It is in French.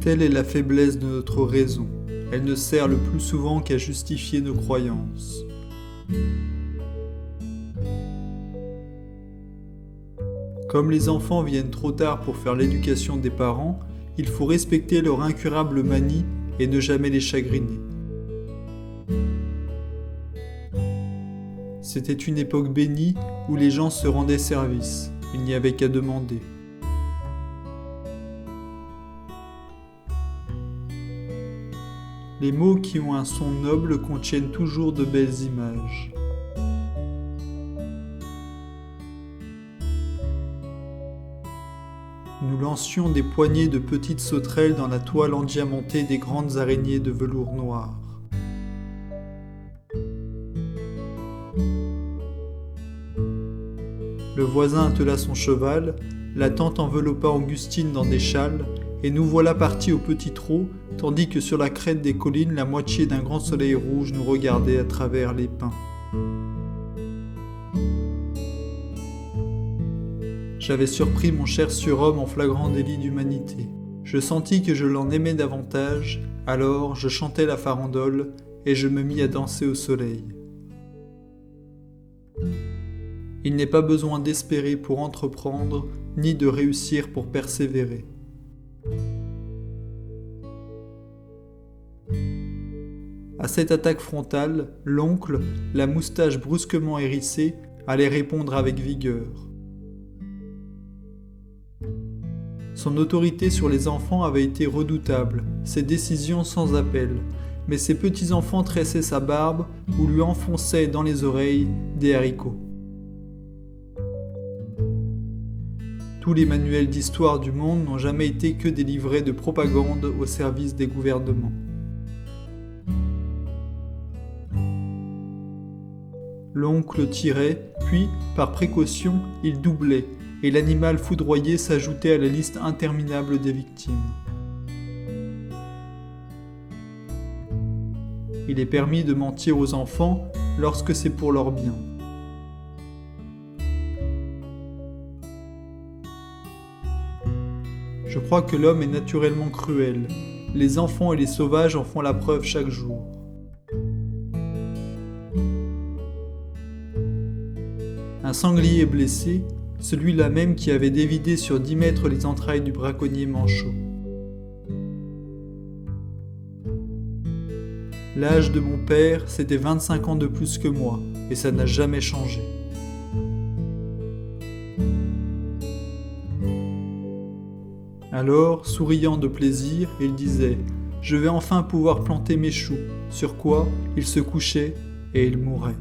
Telle est la faiblesse de notre raison. Elle ne sert le plus souvent qu'à justifier nos croyances. Comme les enfants viennent trop tard pour faire l'éducation des parents, il faut respecter leur incurable manie et ne jamais les chagriner. C'était une époque bénie où les gens se rendaient service, il n'y avait qu'à demander. Les mots qui ont un son noble contiennent toujours de belles images. Nous lancions des poignées de petites sauterelles dans la toile endiamantée des grandes araignées de velours noir. Le voisin attela son cheval, la tante enveloppa Augustine dans des châles, et nous voilà partis au petit trot, tandis que sur la crête des collines, la moitié d'un grand soleil rouge nous regardait à travers les pins. J'avais surpris mon cher surhomme en flagrant délit d'humanité. Je sentis que je l'en aimais davantage, alors je chantai la farandole et je me mis à danser au soleil. Il n'est pas besoin d'espérer pour entreprendre, ni de réussir pour persévérer. À cette attaque frontale, l'oncle, la moustache brusquement hérissée, allait répondre avec vigueur. Son autorité sur les enfants avait été redoutable, ses décisions sans appel, mais ses petits-enfants tressaient sa barbe ou lui enfonçaient dans les oreilles des haricots. Tous les manuels d'histoire du monde n'ont jamais été que des livrets de propagande au service des gouvernements. L'oncle tirait, puis, par précaution, il doublait, et l'animal foudroyé s'ajoutait à la liste interminable des victimes. Il est permis de mentir aux enfants lorsque c'est pour leur bien. Je crois que l'homme est naturellement cruel. Les enfants et les sauvages en font la preuve chaque jour. Un sanglier blessé, celui-là même qui avait dévidé sur 10 mètres les entrailles du braconnier manchot. L'âge de mon père, c'était 25 ans de plus que moi, et ça n'a jamais changé. Alors, souriant de plaisir, il disait « Je vais enfin pouvoir planter mes choux », sur quoi il se couchait et il mourait.